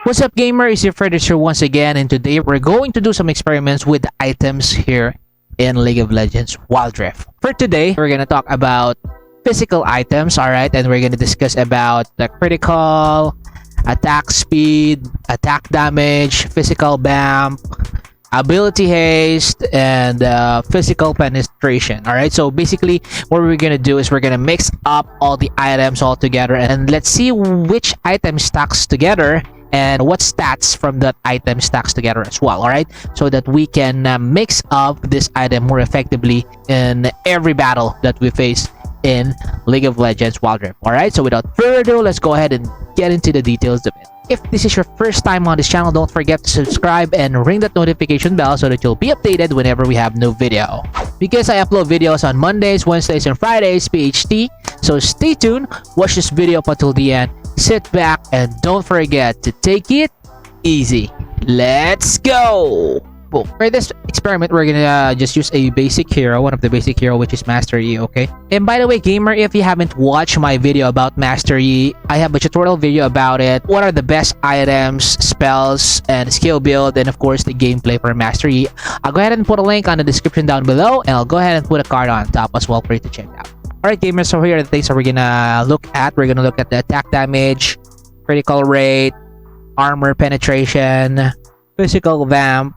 What's up, gamer? It's your Freddy here once again, and today we're going to do some experiments with the items here in League of Legends Wild Rift. For today, we're gonna talk about physical items, alright, and we're gonna discuss about the critical, attack speed, attack damage, physical bump, ability haste, and physical penetration. Alright, so basically what we're gonna do is we're gonna mix up all the items all together, and let's see which item stacks together and what stats from that item stacks together as well. Alright, so that we can mix up this item more effectively in every battle that we face in League of Legends Wild Rift. Alright, so without further ado, let's go ahead and get into the details of it. If this is your first time on this channel, don't forget to subscribe and ring that notification bell so that you'll be updated whenever we have new video. Because I upload videos on Mondays, Wednesdays, and Fridays PHT, so stay tuned, watch this video up until the end, sit back, and don't forget to take it easy. Let's go! Boom. For this experiment, we're gonna just use a basic hero, one of the basic hero, which is Master Yi, okay? And by the way, gamer, if you haven't watched my video about Master Yi, I have a tutorial video about it. What are the best items, spells, and skill build, and of course, the gameplay for Master Yi. I'll go ahead and put a link on the description down below, and I'll go ahead and put a card on top as well for you to check out. Alright, gamers, so here are the things that we're gonna look at. We're gonna look at the attack damage, critical rate, armor penetration, physical vamp,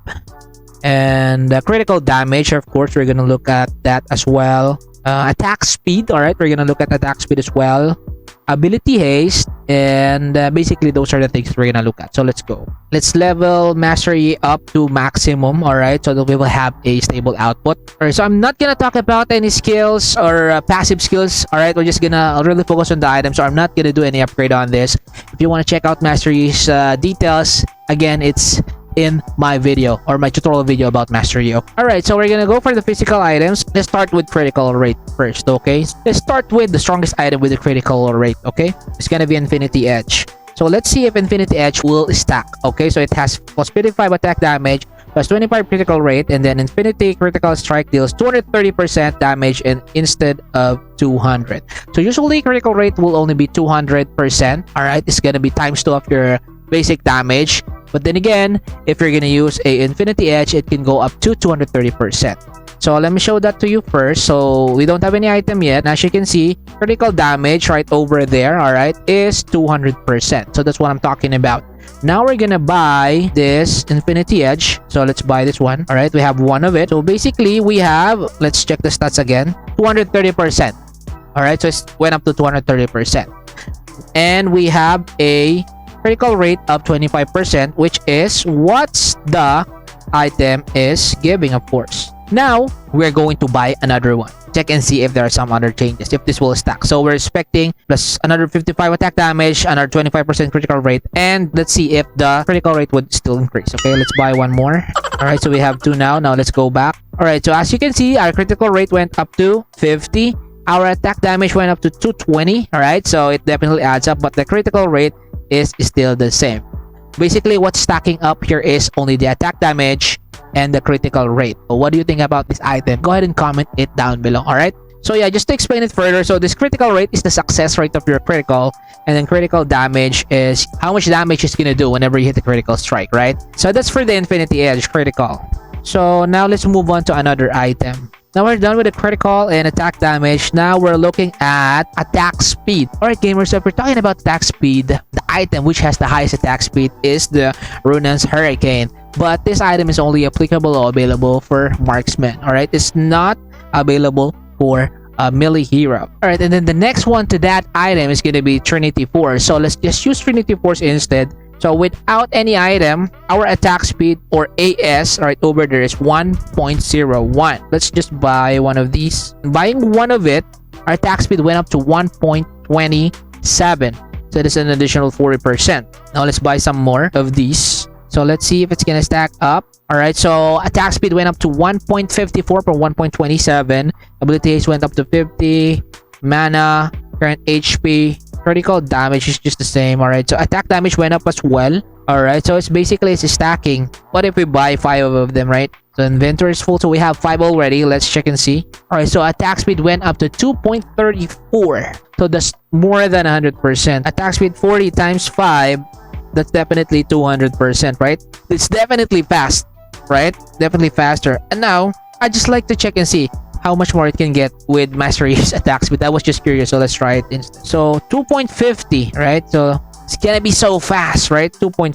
and critical damage. Of course, we're gonna look at that as well. Attack speed, all right, we're gonna look at attack speed as well, ability haste, and basically those are the things we're gonna look at. So let's go. Let's level Master Yi up to maximum, all right, so that we will have a stable output. All right, so I'm not gonna talk about any skills or passive skills. All right, we're just gonna really focus on the items, so I'm not gonna do any upgrade on this. If you want to check out Master Yi's details, again, it's in my video or my tutorial video about Master Yi. Alright, so we're gonna go for the physical items. Let's start with critical rate first, okay? Let's start with the strongest item with the critical rate, okay? It's gonna be Infinity Edge. So let's see if Infinity Edge will stack, okay? So it has plus 55 attack damage, plus 25 critical rate, and then Infinity Critical Strike deals 230% damage instead of 200. So usually critical rate will only be 200%, alright? It's gonna be times 2 of your basic damage. But then again, if you're gonna use a Infinity Edge, it can go up to 230%. So let me show that to you first. So we don't have any item yet. As you can see, critical damage right over there, alright, is 200%. So that's what I'm talking about. Now we're gonna buy this Infinity Edge. So let's buy this one. Alright, we have one of it. So basically, we have, let's check the stats again, 230%. Alright, so it went up to 230%. And we have a critical rate of 25%, which is what the item is giving, of course. Now we're going to buy another one. Check and see if there are some other changes, if this will stack. So we're expecting plus another 55 attack damage, another 25% critical rate, and let's see if the critical rate would still increase. Okay, let's buy one more. All right, so we have two now. Now let's go back. All right, so as you can see, our critical rate went up to 50. Our attack damage went up to 220. All right, so it definitely adds up, but the critical rate is still the same. Basically, what's stacking up here is only the attack damage and the critical rate. So what do you think about this item? Go ahead and comment it down below. All right, so yeah, just to explain it further, so this critical rate is the success rate of your critical, and then critical damage is how much damage it's gonna do whenever you hit the critical strike, right? So that's for the Infinity Edge critical. So now let's move on to another item. Now we're done with the critical and attack damage. Now we're looking at attack speed. Alright, gamers, so if we're talking about attack speed, the item which has the highest attack speed is the Runan's Hurricane. But this item is only applicable or available for marksmen. Alright, it's not available for a melee hero. Alright, and then the next one to that item is going to be Trinity Force. So let's just use Trinity Force instead. So without any item, our attack speed or AS right over there is 1.01. Let's just buy one of these. Buying one of it, our attack speed went up to 1.27. So that's an additional 40%. Now let's buy some more of these. So let's see if it's gonna stack up. Alright, so attack speed went up to 1.54 from 1.27. Ability haste went up to 50. Mana, current HP, critical damage is just the same. Alright, so attack damage went up as well. Alright, so it's basically stacking. What if we buy 5 of them, right? So inventory is full, so we have 5 already. Let's check and see. Alright, so attack speed went up to 2.34. So that's more than 100%. Attack speed 40 times 5 That's definitely 200%, right? It's definitely fast, right? Definitely faster. And now, I just like to check and see how much more it can get with Master Yi's attack speed. I was just curious, so let's try it instead. So 2.50, right? So it's gonna be so fast, right? 2.5.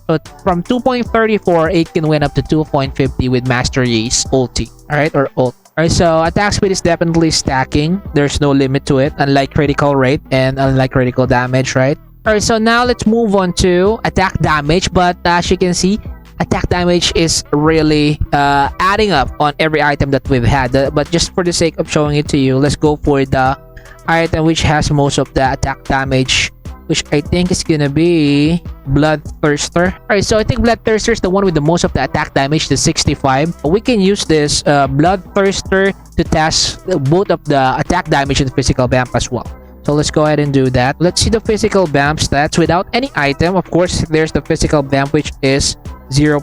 So from 2.34, it can win up to 2.50 with Master Yi's ulti, alright? Or ult. Alright, so attack speed is definitely stacking. There's no limit to it, unlike critical rate and unlike critical damage, right? Alright, so now let's move on to attack damage. But as you can see, attack damage is really adding up on every item that we've had. But just for the sake of showing it to you, let's go for the item which has most of the attack damage, which I think is gonna be Bloodthirster. Alright, so I think Bloodthirster is the one with the most of the attack damage, the 65. We can use this Bloodthirster to test both of the attack damage and physical vamp as well. So let's go ahead and do that. Let's see the physical vamp stats without any item. Of course, there's the physical vamp, which is 0%.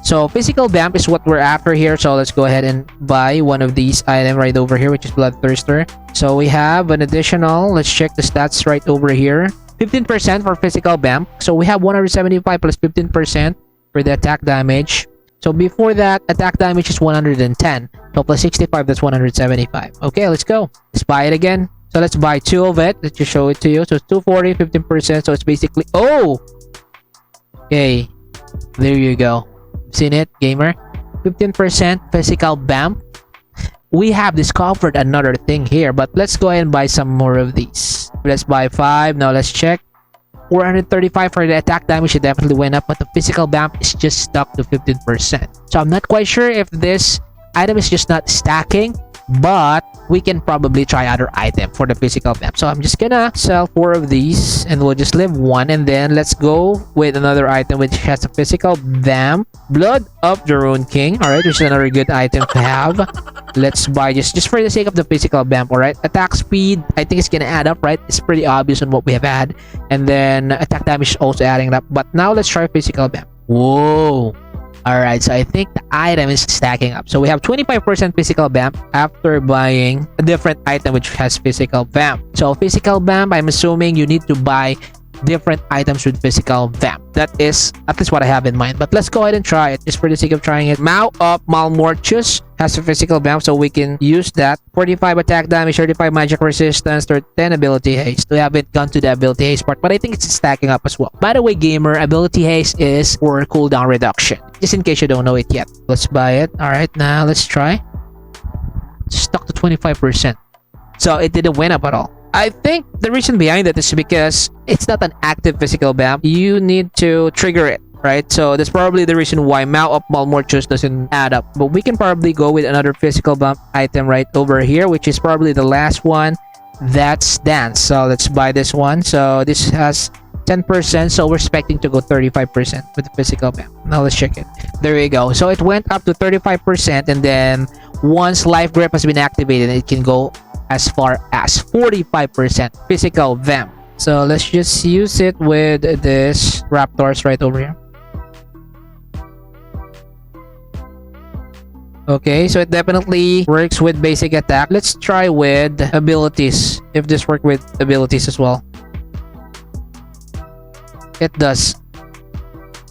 So physical vamp is what we're after here. So let's go ahead and buy one of these items right over here, which is Bloodthirster. So we have an additional, let's check the stats right over here. 15% for physical vamp. So we have 175 plus 15% for the attack damage. So before that, attack damage is 110. So plus 65, that's 175. Okay, let's go. Let's buy it again. So let's buy 2 of it. Let's just show it to you. So it's 240, 15%. So it's basically... Oh! Okay. There you go. Seen it, gamer? 15% physical vamp. We have discovered another thing here. But let's go ahead and buy some more of these. Let's buy 5. Now let's check. 435 for the attack damage. It definitely went up. But the physical vamp is just stuck to 15%. So I'm not quite sure if this item is just not stacking, but we can probably try other item for the physical vamp. So I'm just gonna sell 4 of these and we'll just leave 1, and then let's go with another item which has a physical vamp, Blood of the Rune King. All right, which is another good item to have. Let's buy just for the sake of the physical vamp. All right, attack speed, I think it's gonna add up, right? It's pretty obvious on what we have had, and then attack damage is also adding up. But now let's try physical vamp. Whoa. Alright, so I think the item is stacking up. So we have 25% physical vamp after buying a different item which has physical vamp. So physical vamp, I'm assuming you need to buy different items with physical vamp. That is at least what I have in mind. But let's go ahead and try it just for the sake of trying it. Maw of Malmortius has a physical vamp, so we can use that. 45 attack damage, 35 magic resistance, 10 ability haste. We haven't gone to the ability haste part, but I think it's stacking up as well. By the way, gamer, ability haste is for cooldown reduction, just in case you don't know it yet. Let's buy it. All right, now let's try. It's stuck to 25%, so it didn't win up at all. I think the reason behind that is because it's not an active physical vamp. You need to trigger it, right? So that's probably the reason why Maw of Malmortius doesn't add up. But we can probably go with another physical vamp item right over here, which is probably the last one. That's Dance. So let's buy this one. So this has 10%, so we're expecting to go 35% with the physical vamp. Now let's check it. There we go. So it went up to 35%, and then once Life Grip has been activated, it can go as far as 45% physical vamp. So let's just use it with this Raptors right over here. Okay, so it definitely works with basic attack. Let's try with abilities, if this works with abilities as well. It does.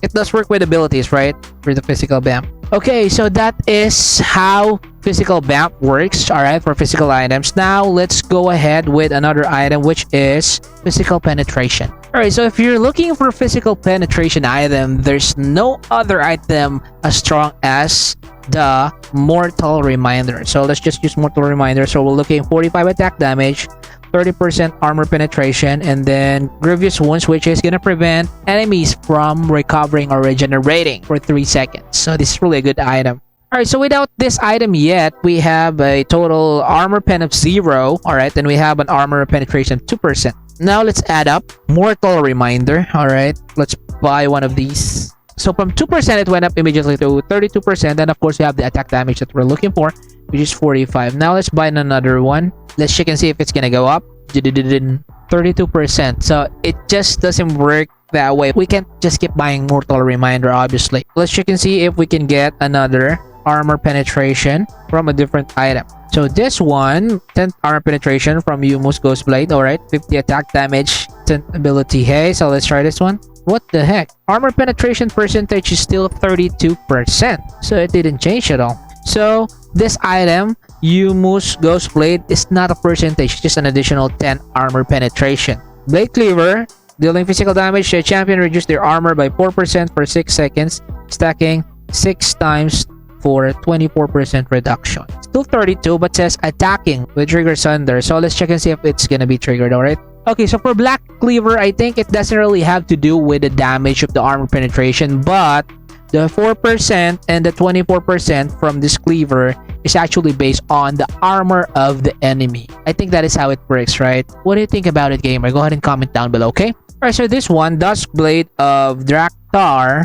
It does work with abilities, right? For the physical vamp. Okay, so that is how physical vamp works, alright, for physical items. Now, let's go ahead with another item, which is physical penetration. Alright, so if you're looking for physical penetration item, there's no other item as strong as the Mortal Reminder. So let's just use Mortal Reminder. So we're looking 45 attack damage, 30% armor penetration, and then Grievous Wounds, which is gonna prevent enemies from recovering or regenerating for 3 seconds. So this is really a good item. Alright, so without this item yet, we have a total armor pen of 0. Alright, then we have an armor penetration of 2%. Now let's add up Mortal Reminder. Alright, let's buy one of these. So from 2%, it went up immediately to 32%. Then of course, we have the attack damage that we're looking for, which is 45. Now let's buy another one. Let's check and see if it's gonna go up. 32%. So it just doesn't work that way. We can't just keep buying Mortal Reminder, obviously. Let's check and see if we can get another armor penetration from a different item. So this one, 10th armor penetration from Yuumu's Ghost Blade. Alright, 50 attack damage, 10th ability haste. So let's try this one. What the heck? Armor penetration percentage is still 32%. So it didn't change at all. So this item, Yuumu's Ghost Blade, is not a percentage, just an additional 10 armor penetration. Blade Cleaver, dealing physical damage to a champion, reduce their armor by 4% for 6 seconds, stacking 6 times for a 24% reduction. Still 32, but says attacking with trigger Sunder. So let's check and see if it's gonna be triggered, alright? Okay, so for Black Cleaver, I think it doesn't really have to do with the damage of the armor penetration, but the 4% and the 24% from this cleaver is actually based on the armor of the enemy. I think that is how it works, right? What do you think about it, gamer? Go ahead and comment down below, okay? Alright, so this one, Dusk Blade of Draktar,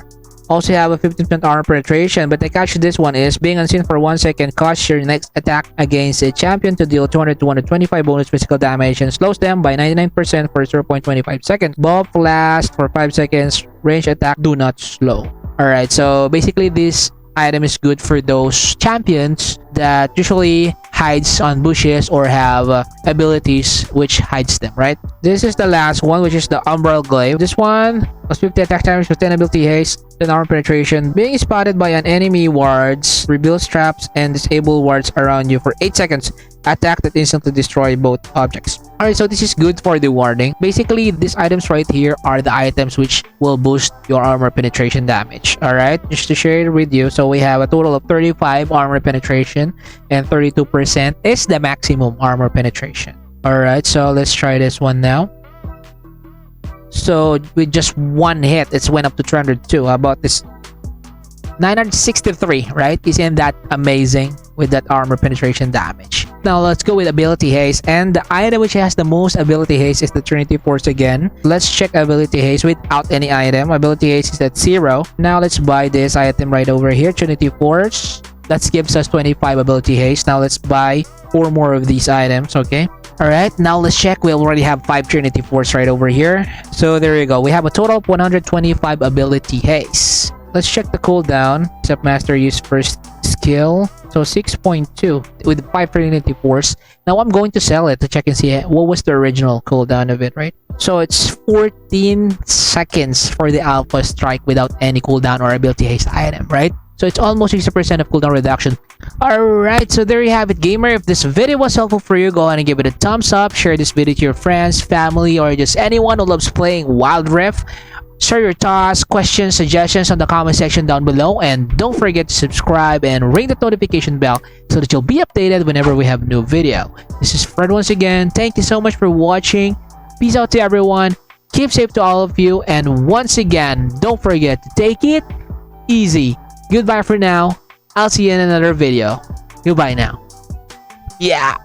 also have a 15% armor penetration, but the catch to this one is being unseen for 1 second causes your next attack against a champion to deal 200 to 125 bonus physical damage and slows them by 99% for 0.25 seconds. Buff lasts for 5 seconds. Range attack do not slow. Alright, so basically this item is good for those champions that usually hides on bushes or have abilities which hides them, right? This is the last one, which is the Umbral Glaive. This one plus 50 attack damage with 10 ability haste, 10 armor penetration. Being spotted by an enemy wards, reveals traps and disable wards around you for 8 seconds. Attack that instantly destroy both objects. Alright, so this is good for the warding. Basically, these items right here are the items which will boost your armor penetration damage. Alright, just to share it with you. So we have a total of 35 armor penetration and 32% is the maximum armor penetration. Alright, so let's try this one now. So with just one hit, it's went up to 302. How about this? 963, right? Isn't that amazing with that armor penetration damage? Now let's go with ability haste, and the item which has the most ability haste is the Trinity Force again. Let's check ability haste without any item. Ability haste is at 0. Now let's buy this item right over here, Trinity Force. That gives us 25 ability haste. Now let's buy 4 more of these items, okay? Alright, now let's check. We already have 5 Trinity Force right over here. So there you go. We have a total of 125 ability haste. Let's check the cooldown. Except Master use first skill. So 6.2 with 5 Trinity Force. Now I'm going to sell it to check and see what was the original cooldown of it, right? So it's 14 seconds for the Alpha Strike without any cooldown or ability haste item, right? So it's almost 60% of cooldown reduction. Alright, so there you have it, gamer. If this video was helpful for you, go ahead and give it a thumbs up. Share this video to your friends, family, or just anyone who loves playing Wild Rift. Share your thoughts, questions, suggestions on the comment section down below. And don't forget to subscribe and ring the notification bell so that you'll be updated whenever we have a new video. This is Fred once again. Thank you so much for watching. Peace out to everyone. Keep safe to all of you. And once again, don't forget to take it easy. Goodbye for now. I'll see you in another video. Goodbye now. Yeah.